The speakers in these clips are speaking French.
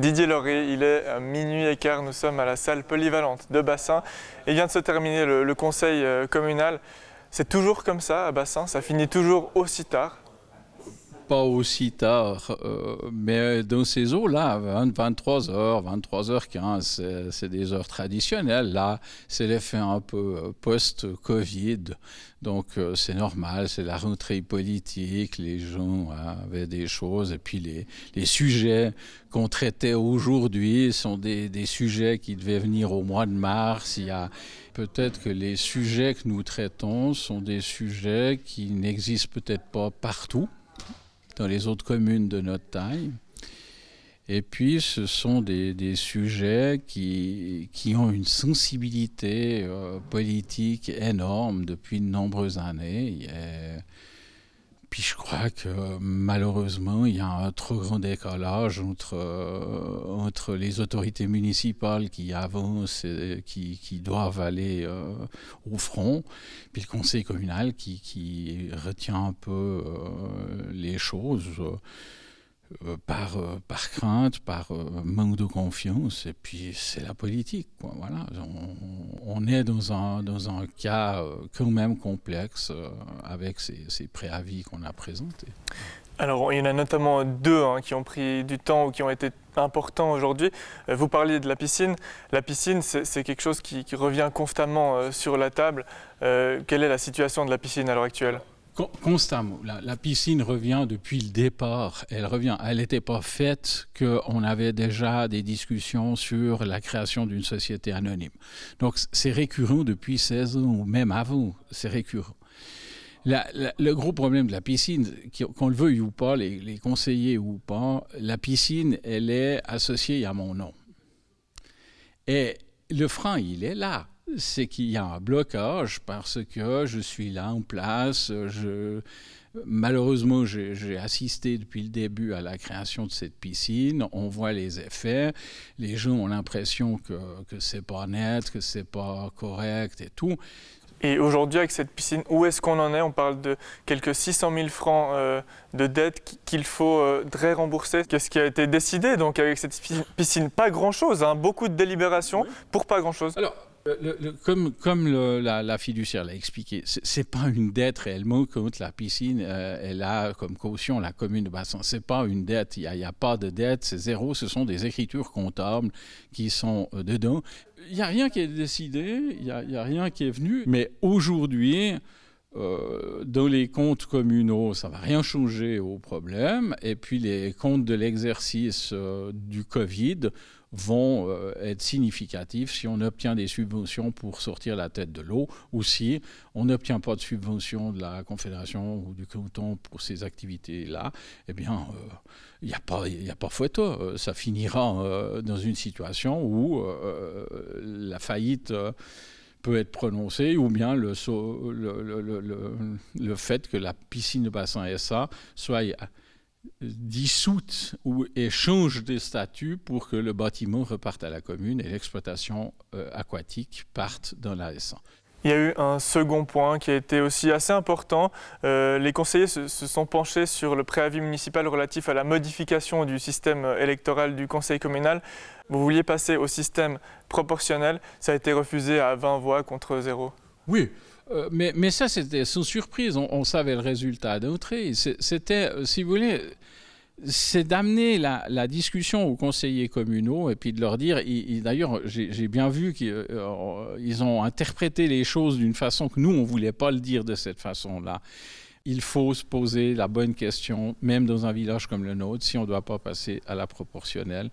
Didier Loré, il est à minuit et quart, nous sommes à la salle polyvalente de Bassin et vient de se terminer le conseil communal. C'est toujours comme ça à Bassin, ça finit toujours aussi tard. Pas aussi tard, mais dans ces eaux-là, 23h, 23h15, c'est des heures traditionnelles. Là, c'est l'effet un peu post-Covid, donc c'est normal, c'est la rentrée politique, les gens avaient des choses, et puis les sujets qu'on traitait aujourd'hui sont des sujets qui devaient venir au mois de mars. Il y a peut-être que les sujets que nous traitons sont des sujets qui n'existent peut-être pas partout dans les autres communes de notre taille. Et puis, ce sont des sujets qui ont une sensibilité politique énorme depuis de nombreuses années. Puis je crois que malheureusement, il y a un trop grand décalage entre les autorités municipales qui avancent, qui doivent aller au front, puis le conseil communal qui retient un peu les choses par crainte, par manque de confiance, et puis c'est la politique, quoi. Voilà. On est dans un cas quand même complexe avec ces préavis qu'on a présentés. Alors, il y en a notamment deux qui ont pris du temps ou qui ont été importants aujourd'hui. Vous parliez de la piscine. La piscine, c'est quelque chose qui revient constamment sur la table. Quelle est la situation de la piscine à l'heure actuelle ? Constamment. La piscine revient depuis le départ. Elle revient. Elle n'était pas faite qu'on avait déjà des discussions sur la création d'une société anonyme. Donc, c'est récurrent depuis 16 ans, ou même avant, c'est récurrent. Le gros problème de la piscine, qu'on le veuille ou pas, les conseillers ou pas, la piscine, elle est associée à mon nom. Et le frein, il est là. C'est qu'il y a un blocage parce que je suis là en place. Malheureusement, j'ai assisté depuis le début à la création de cette piscine. On voit les effets. Les gens ont l'impression que c'est pas net, que c'est pas correct et tout. Et aujourd'hui, avec cette piscine, où est-ce qu'on en est ? On parle de quelques 600 000 francs de dette qu'il faudrait rembourser. Qu'est-ce qui a été décidé donc avec cette piscine ? Pas grand-chose, beaucoup de délibérations pour pas grand-chose. Alors, comme la fiduciaire l'a expliqué, c'est pas une dette réellement contre la piscine. Elle a comme caution la commune de Bassin. C'est pas une dette. Il y a pas de dette. C'est zéro. Ce sont des écritures comptables qui sont dedans. Il y a rien qui est décidé. Il y a rien qui est venu. Mais aujourd'hui, dans les comptes communaux, ça va rien changer au problème. Et puis les comptes de l'exercice du Covid vont être significatifs si on obtient des subventions pour sortir la tête de l'eau ou si on n'obtient pas de subventions de la Confédération ou du canton pour ces activités-là, eh bien, il n'y a pas photo. Ça finira dans une situation où la faillite peut être prononcée ou bien le fait que la piscine de Bassin SA soit dissoute ou change de statut pour que le bâtiment reparte à la commune et l'exploitation aquatique parte dans la SA. Il y a eu un second point qui a été aussi assez important. Les conseillers se sont penchés sur le préavis municipal relatif à la modification du système électoral du conseil communal. Vous vouliez passer au système proportionnel. Ça a été refusé à 20 voix contre 0. Oui. Mais ça, c'était sans surprise. On savait le résultat d'entrée. C'était, si vous voulez, c'est d'amener la discussion aux conseillers communaux et puis de leur dire, d'ailleurs, j'ai bien vu qu'ils ont interprété les choses d'une façon que nous, on ne voulait pas le dire de cette façon-là. Il faut se poser la bonne question, même dans un village comme le nôtre, si on ne doit pas passer à la proportionnelle,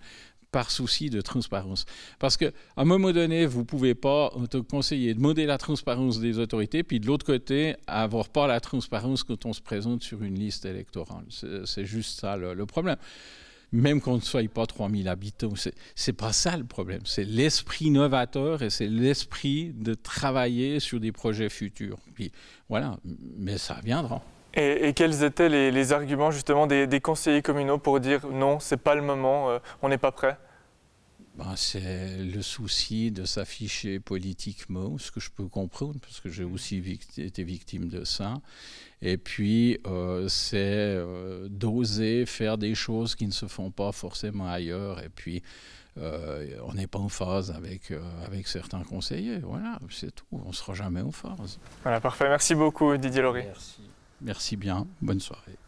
par souci de transparence. Parce qu'à un moment donné, vous ne pouvez pas, en tant que conseiller, demander la transparence des autorités, puis de l'autre côté, avoir pas la transparence quand on se présente sur une liste électorale. C'est juste ça le problème. Même qu'on ne soit pas 3000 habitants, c'est pas ça le problème. C'est l'esprit novateur et c'est l'esprit de travailler sur des projets futurs. Puis voilà, mais ça viendra. Et quels étaient les arguments justement des conseillers communaux pour dire non, c'est pas le moment, on n'est pas prêt ? Ben, c'est le souci de s'afficher politiquement, ce que je peux comprendre, parce que j'ai aussi été victime de ça. Et puis, c'est d'oser faire des choses qui ne se font pas forcément ailleurs. Et puis, on n'est pas en phase avec certains conseillers. Voilà, c'est tout. On ne sera jamais en phase. Voilà, parfait. Merci beaucoup, Didier Laurie. Merci. Merci bien. Bonne soirée.